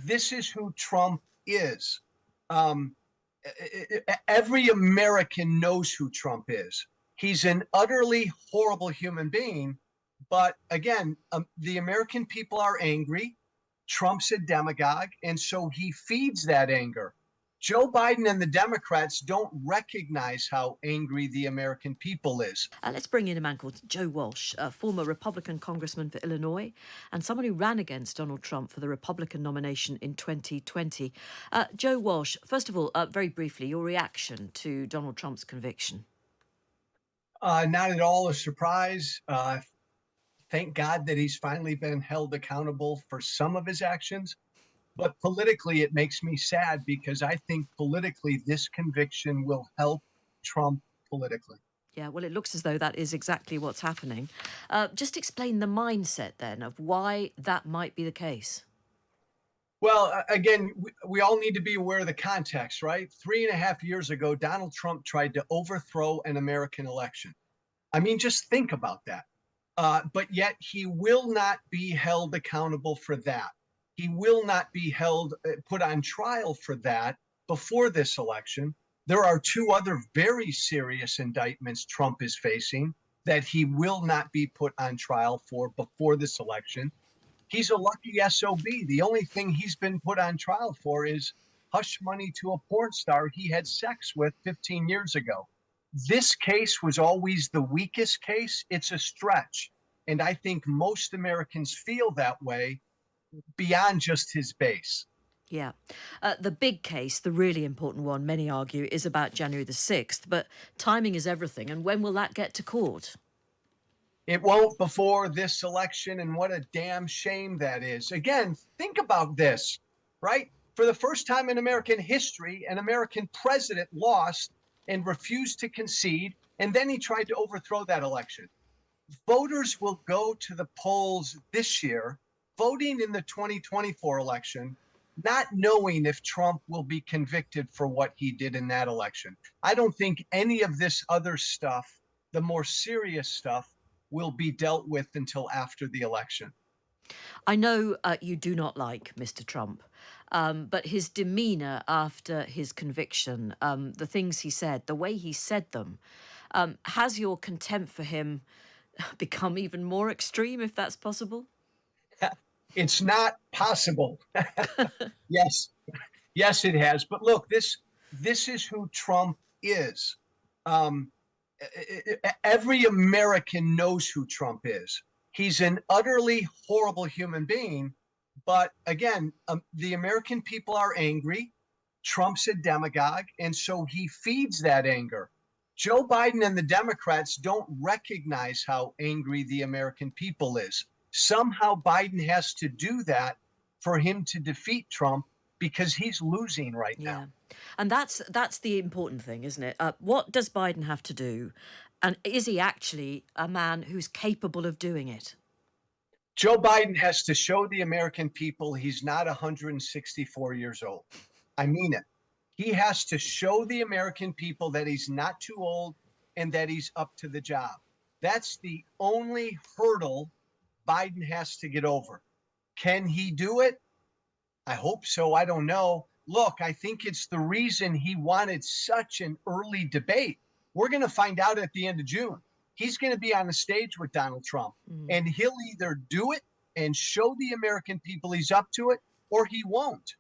this is who Trump is. Um, every American knows who Trump is. He's an utterly horrible human being. But again, the American people are angry. Trump's a demagogue, and so he feeds that anger. Joe Biden and the Democrats don't recognize how angry the American people is. Let's bring in a man called Joe Walsh, a former Republican Congressman for Illinois and someone who ran against Donald Trump for the Republican nomination in 2020. Joe Walsh, first of all, very briefly, your reaction to Donald Trump's conviction? Not at all a surprise. Thank God that he's finally been held accountable for some of his actions. But politically, it makes me sad because I think politically this conviction will help Trump politically. Yeah, well, it looks as though that is exactly what's happening. Just explain the mindset then of why that might be the case. Well, again, we all need to be aware of the context, right? 3.5 years ago, Donald Trump tried to overthrow an American election. I mean, just think about that. But yet he will not be held accountable for that. He will not be put on trial for that before this election. There are two other very serious indictments Trump is facing that he will not be put on trial for before this election. He's a lucky SOB. The only thing he's been put on trial for is hush money to a porn star he had sex with 15 years ago. This case was always the weakest case. It's a stretch. And I think most Americans feel that way beyond just his base. Yeah. The big case, the really important one, many argue, is about January the 6th. But timing is everything. And when will that get to court? It won't before this election. And what a damn shame that is. Again, think about this, right? For the first time in American history, an American president lost and refused to concede. And then he tried to overthrow that election. Voters will go to the polls this year, voting in the 2024 election, not knowing if Trump will be convicted for what he did in that election. I don't think any of this other stuff, the more serious stuff, will be dealt with until after the election. I know you do not like Mr. Trump, but his demeanour after his conviction, the things he said, the way he said them, has your contempt for him become even more extreme, if that's possible? It's not possible. Yes, yes, it has. But look, this is who Trump is. Every American knows who Trump is. He's an utterly horrible human being. But again, the American people are angry. Trump's a demagogue, and so he feeds that anger. Joe Biden and the Democrats don't recognize how angry the American people is. Somehow Biden has to do that for him to defeat Trump because he's losing right now. And that's the important thing, isn't it? What does Biden have to do? And is he actually a man who's capable of doing it? Joe Biden has to show the American people he's not 164 years old. I mean it. He has to show the American people that he's not too old and that he's up to the job. That's the only hurdle Biden has to get over. Can he do it? I hope so. I don't know. Look, I think it's the reason he wanted such an early debate. We're going to find out at the end of June. He's going to be on the stage with Donald Trump, and he'll either do it and show the American people he's up to it, or he won't.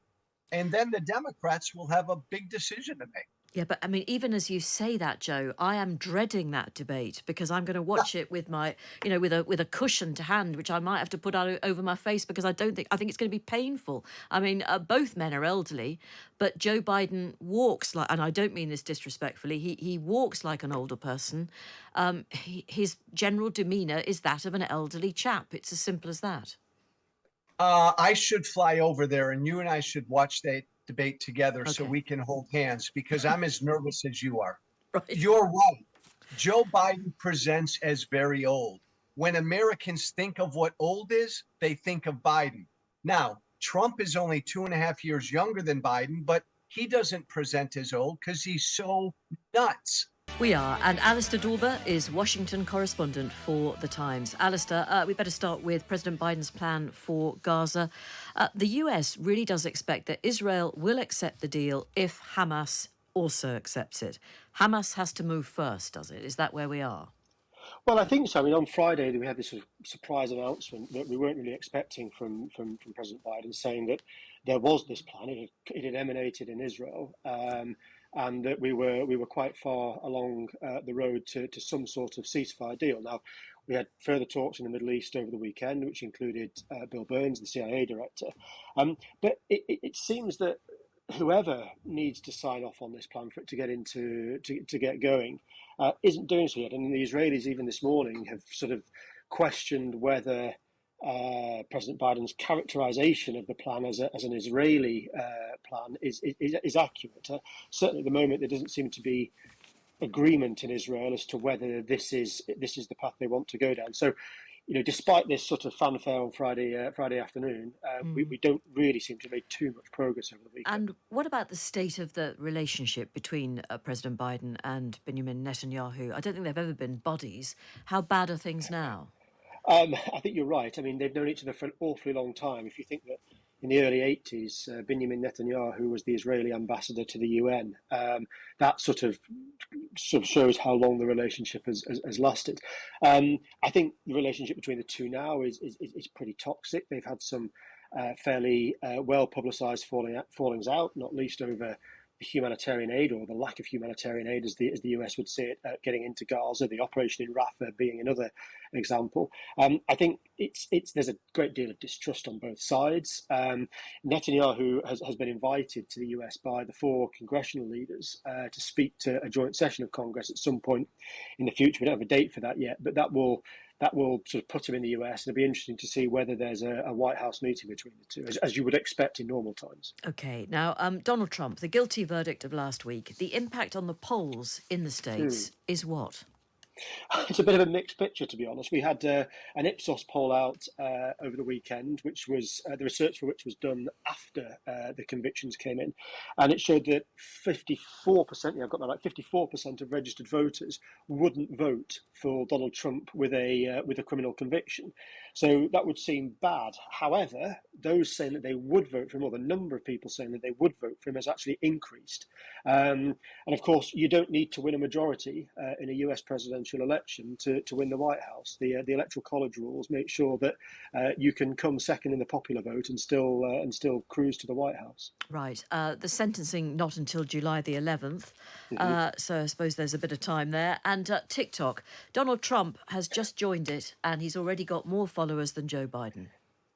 And then the Democrats will have a big decision to make. Yeah, but I mean, even as you say that, Joe, I am dreading that debate because I'm going to watch it with my, with a cushion to hand, which I might have to put out over my face because I think it's going to be painful. I mean, both men are elderly, but Joe Biden walks like, and I don't mean this disrespectfully, he walks like an older person. His general demeanour is that of an elderly chap. It's as simple as that. I should fly over there and you and I should watch that debate together so we can hold hands because I'm as nervous as you are. Right. You're right. Joe Biden presents as very old. When Americans think of what old is, they think of Biden. Now, Trump is only 2.5 years younger than Biden, but he doesn't present as old because he's so nuts. We are, and Alistair Dorber is Washington correspondent for The Times. Alistair, we better start with President Biden's plan for Gaza. The US really does expect that Israel will accept the deal if Hamas also accepts it. Hamas has to move first, does it? Is that where we are? Well, I think so. I mean, on Friday we had this sort of surprise announcement that we weren't really expecting from President Biden, saying that there was this plan. It had emanated in Israel, and that we were quite far along the road to some sort of ceasefire deal. Now, we had further talks in the Middle East over the weekend, which included Bill Burns, the CIA director. But it seems that whoever needs to sign off on this plan for it to get to get going isn't doing so yet. And the Israelis, even this morning, have sort of questioned whether President Biden's characterization of the plan as an Israeli plan is accurate. Certainly, at the moment, there doesn't seem to be agreement in Israel as to whether this is the path they want to go down. So, despite this sort of fanfare on Friday afternoon, we don't really seem to have made too much progress over the weekend. And what about the state of the relationship between President Biden and Benjamin Netanyahu? I don't think they've ever been buddies. How bad are things now? I think you're right. I mean, they've known each other for an awfully long time. If you think that in the early 80s, Benjamin Netanyahu was the Israeli ambassador to the UN. That sort of shows how long the relationship has lasted. I think the relationship between the two now is pretty toxic. They've had some fairly well publicised fallings out, not least over the humanitarian aid, or the lack of humanitarian aid, as the US would say it, getting into Gaza. The operation in Rafah being another example. I think there's a great deal of distrust on both sides. Netanyahu has been invited to the US by the four congressional leaders to speak to a joint session of Congress at some point in the future. We don't have a date for that yet, but that will sort of put him in the US, and it'll be interesting to see whether there's a White House meeting between the two, as you would expect in normal times. Okay, now, Donald Trump, the guilty verdict of last week, the impact on the polls in the States is what? It's a bit of a mixed picture, to be honest. We had an Ipsos poll out over the weekend, which was the research for which was done after the convictions came in, and it showed that 54%, I've got that right, 54% of registered voters wouldn't vote for Donald Trump with a criminal conviction. So that would seem bad. However, those saying that they would vote for him, or the number of people saying that they would vote for him, has actually increased. And of course, you don't need to win a majority in a US presidential election to win the White House. The Electoral College rules make sure that you can come second in the popular vote and still cruise to the White House. Right. The sentencing not until July the 11th. So I suppose there's a bit of time there. And TikTok, Donald Trump has just joined it, and he's already got more followers than Joe Biden.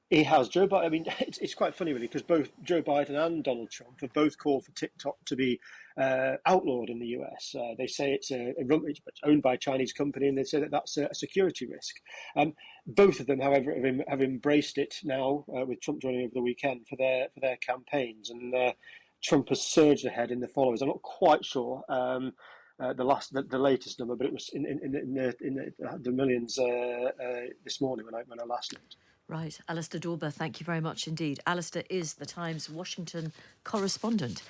He has. Joe Biden, I mean, it's quite funny, really, because both Joe Biden and Donald Trump have both called for TikTok to be outlawed in the US. They say it's owned by a Chinese company, and they say that that's a security risk. Both of them, however, have embraced it now, with Trump joining over the weekend for their campaigns. And Trump has surged ahead in the followers. I'm not quite sure the latest number, but it was in the millions this morning when I last looked. Right. Alistair Dorber, thank you very much indeed. Alistair is The Times Washington correspondent.